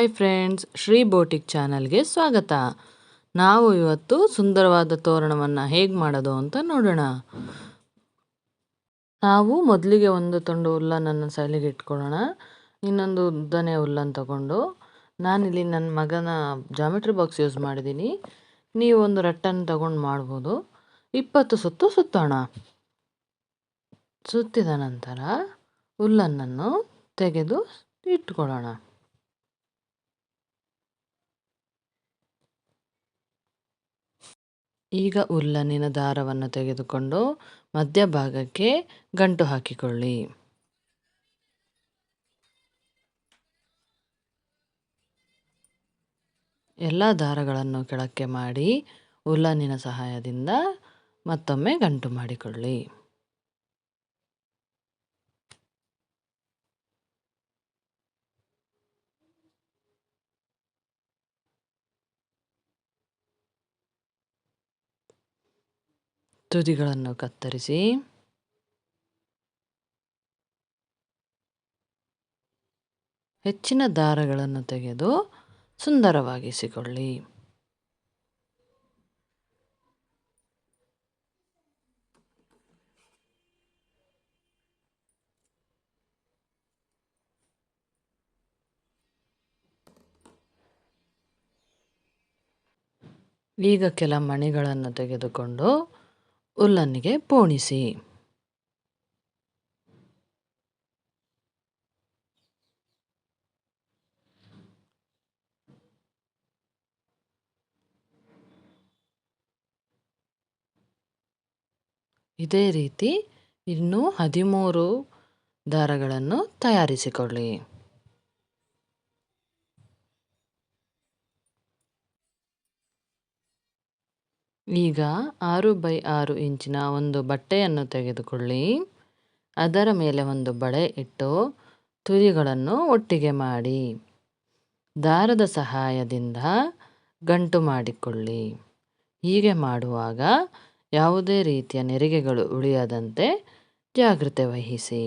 Hi friends, Shri boutique ಚಾನಲ್ಗೆ ಸ್ವಾಗತ. ನಾವು ಇವತ್ತು ಸುಂದರವಾದ ತೋರಣವನ್ನು ಹೇಗೆ ಮಾಡೋದು ಅಂತ ನೋಡೋಣ. ನಾವು ಮೊದಲಿಗೆ ಒಂದು ತುಂಡು ಹುಲ್ಲನ್ನು ಸೈಲಿಗೆ ಇಟ್ಕೊಳ್ಳೋಣ. ಇನ್ನೊಂದು ಉದ್ದನೆ ಹುಲ್ಲನ್ನು ತಗೊಂಡು, ನಾನಿಲ್ಲಿ ನನ್ನ ಮಗನ ಜಾಮೆಟ್ರಿ ಬಾಕ್ಸ್ ಯೂಸ್ ಮಾಡಿದ್ದೀನಿ. ನೀವು ಒಂದು ರಟ್ಟನ್ನು ತಗೊಂಡು ಮಾಡ್ಬೋದು. 20 ಸುತ್ತು ಸುತ್ತೋಣ. ಸುತ್ತಿದ ನಂತರ ಹುಲ್ಲನ್ನು ತೆಗೆದು ಇಟ್ಕೊಳ್ಳೋಣ. ಈಗ ಉಲ್ಲನ್ನಿನ ದಾರವನ್ನು ತೆಗೆದುಕೊಂಡು ಮಧ್ಯಭಾಗಕ್ಕೆ ಗಂಟು ಹಾಕಿಕೊಳ್ಳಿ. ಎಲ್ಲ ದಾರಗಳನ್ನು ಕೆಳಕ್ಕೆ ಮಾಡಿ ಉಲ್ಲನ್ನಿನ ಸಹಾಯದಿಂದ ಮತ್ತೊಮ್ಮೆ ಗಂಟು ಮಾಡಿಕೊಳ್ಳಿ. ತುದಿಗಳನ್ನು ಕತ್ತರಿಸಿ ಹೆಚ್ಚಿನ ದಾರಗಳನ್ನು ತೆಗೆದು ಸುಂದರವಾಗಿಸಿಕೊಳ್ಳಿ. ಈಗ ಕೆಲ ಮಣಿಗಳನ್ನು ತೆಗೆದುಕೊಂಡು ಉಲ್ಲನ್ನಿಗೆ ಪೋಣಿಸಿ. ಇದೇ ರೀತಿ ಇನ್ನೂ 13 ದಾರಗಳನ್ನು ತಯಾರಿಸಿಕೊಳ್ಳಿ. ಈಗ 6x6 ಇಂಚಿನ ಒಂದು ಬಟ್ಟೆಯನ್ನು ತೆಗೆದುಕೊಳ್ಳಿ. ಅದರ ಮೇಲೆ ಒಂದು ಬಳೆ ಇಟ್ಟು ತುದಿಗಳನ್ನು ಒಟ್ಟಿಗೆ ಮಾಡಿ ದಾರದ ಸಹಾಯದಿಂದ ಗಂಟು ಮಾಡಿಕೊಳ್ಳಿ. ಹೀಗೆ ಮಾಡುವಾಗ ಯಾವುದೇ ರೀತಿಯ ನೆರಿಗೆಗಳು ಉಳಿಯದಂತೆ ಜಾಗ್ರತೆ ವಹಿಸಿ.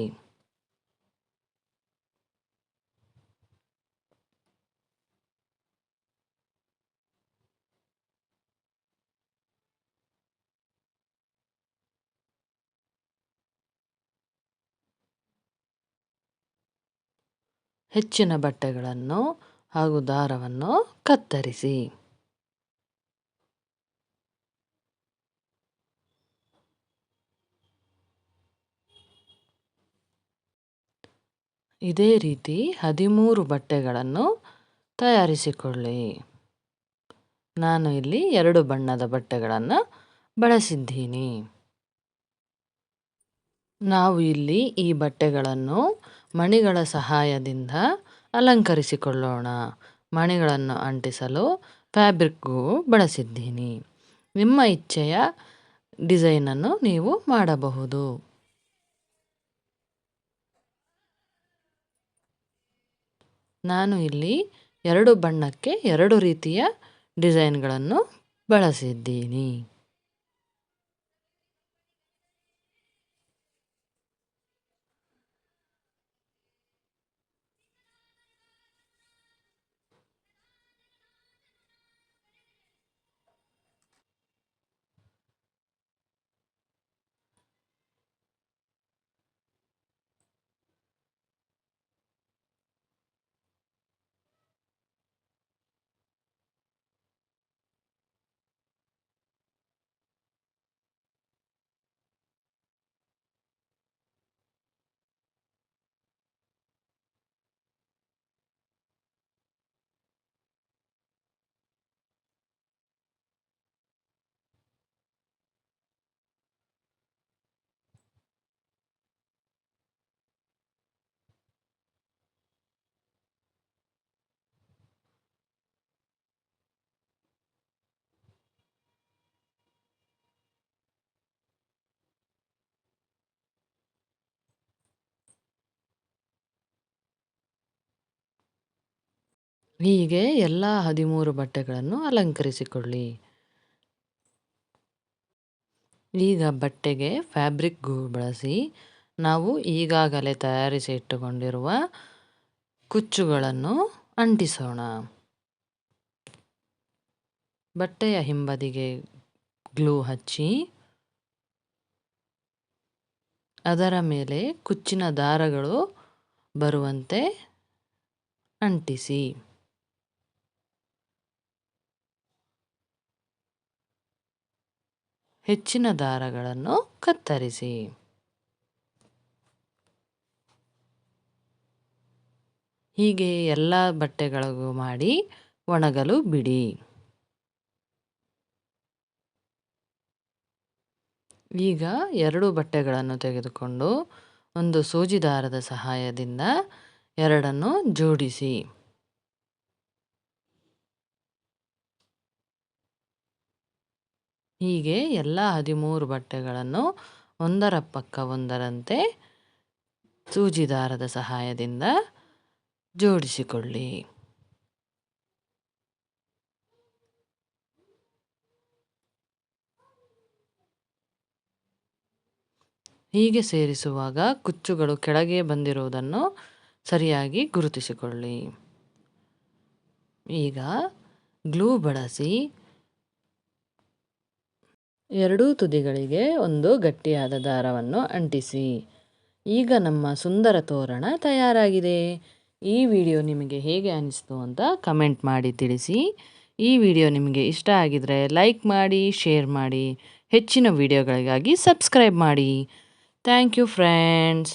ಹೆಚ್ಚಿನ ಬಟ್ಟೆಗಳನ್ನು ಹಾಗೂ ದಾರವನ್ನು ಕತ್ತರಿಸಿ. ಇದೇ ರೀತಿ 13 ಬಟ್ಟೆಗಳನ್ನು ತಯಾರಿಸಿಕೊಳ್ಳಿ. ನಾನು ಇಲ್ಲಿ 2 ಬಣ್ಣದ ಬಟ್ಟೆಗಳನ್ನು ಬಳಸಿದ್ದೀನಿ. ನಾವು ಇಲ್ಲಿ ಈ ಬಟ್ಟೆಗಳನ್ನು ಮಣಿಗಳ ಸಹಾಯದಿಂದ ಅಲಂಕರಿಸಿಕೊಳ್ಳೋಣ. ಮಣಿಗಳನ್ನು ಅಂಟಿಸಲು ಫ್ಯಾಬ್ರಿಕ್ಗೂ ಬಳಸಿದ್ದೀನಿ. ನಿಮ್ಮ ಇಚ್ಛೆಯ ಡಿಸೈನನ್ನು ನೀವು ಮಾಡಬಹುದು. ನಾನು ಇಲ್ಲಿ 2 ಬಣ್ಣಕ್ಕೆ 2 ರೀತಿಯ ಡಿಸೈನ್ಗಳನ್ನು ಬಳಸಿದ್ದೀನಿ. ಹೀಗೆ ಎಲ್ಲ 13 ಬಟ್ಟೆಗಳನ್ನು ಅಲಂಕರಿಸಿಕೊಳ್ಳಿ. ಈಗ ಬಟ್ಟೆಗೆ ಫ್ಯಾಬ್ರಿಕ್ ಗ್ಲೂ ಬಳಸಿ ನಾವು ಈಗಾಗಲೇ ತಯಾರಿಸಿ ಇಟ್ಟುಕೊಂಡಿರುವ ಕುಚ್ಚುಗಳನ್ನು ಅಂಟಿಸೋಣ. ಬಟ್ಟೆಯ ಹಿಂಬದಿಗೆ ಗ್ಲೂ ಹಚ್ಚಿ ಅದರ ಮೇಲೆ ಕುಚ್ಚಿನ ದಾರಗಳು ಬರುವಂತೆ ಅಂಟಿಸಿ. ಹೆಚ್ಚಿನ ದಾರಗಳನ್ನು ಕತ್ತರಿಸಿ. ಹೀಗೆ ಎಲ್ಲ ಬಟ್ಟೆಗಳಿಗೂ ಮಾಡಿ ಒಣಗಲು ಬಿಡಿ. ಈಗ 2 ಬಟ್ಟೆಗಳನ್ನು ತೆಗೆದುಕೊಂಡು ಒಂದು ಸೂಜಿ ದಾರದ ಸಹಾಯದಿಂದ ಎರಡನ್ನು ಜೋಡಿಸಿ. ಹೀಗೆ ಎಲ್ಲ 13 ಬಟ್ಟೆಗಳನ್ನು ಒಂದರ ಪಕ್ಕ ಒಂದರಂತೆ ಸೂಜಿ ದಾರದ ಸಹಾಯದಿಂದ ಜೋಡಿಸಿಕೊಳ್ಳಿ. ಹೀಗೆ ಸೇರಿಸುವಾಗ ಕುಚ್ಚುಗಳು ಕೆಳಗೆ ಬಂದಿರುವುದನ್ನು ಸರಿಯಾಗಿ ಗುರುತಿಸಿಕೊಳ್ಳಿ. ಈಗ ಗ್ಲೂ ಬಳಸಿ ಎರಡೂ ತುದಿಗಳಿಗೆ ಒಂದು ಗಟ್ಟಿಯಾದ ದಾರವನ್ನು ಅಂಟಿಸಿ. ಈಗ ನಮ್ಮ ಸುಂದರ ತೋರಣ ತಯಾರಾಗಿದೆ. ಈ ವಿಡಿಯೋ ನಿಮಗೆ ಹೇಗೆ ಅನಿಸ್ತು ಅಂತ ಕಮೆಂಟ್ ಮಾಡಿ ತಿಳಿಸಿ. ಈ ವಿಡಿಯೋ ನಿಮಗೆ ಇಷ್ಟ ಆಗಿದ್ರೆ ಲೈಕ್ ಮಾಡಿ, ಶೇರ್ ಮಾಡಿ. ಹೆಚ್ಚಿನ ವಿಡಿಯೋಗಳಿಗಾಗಿ ಸಬ್ಸ್ಕ್ರೈಬ್ ಮಾಡಿ. Thank you friends.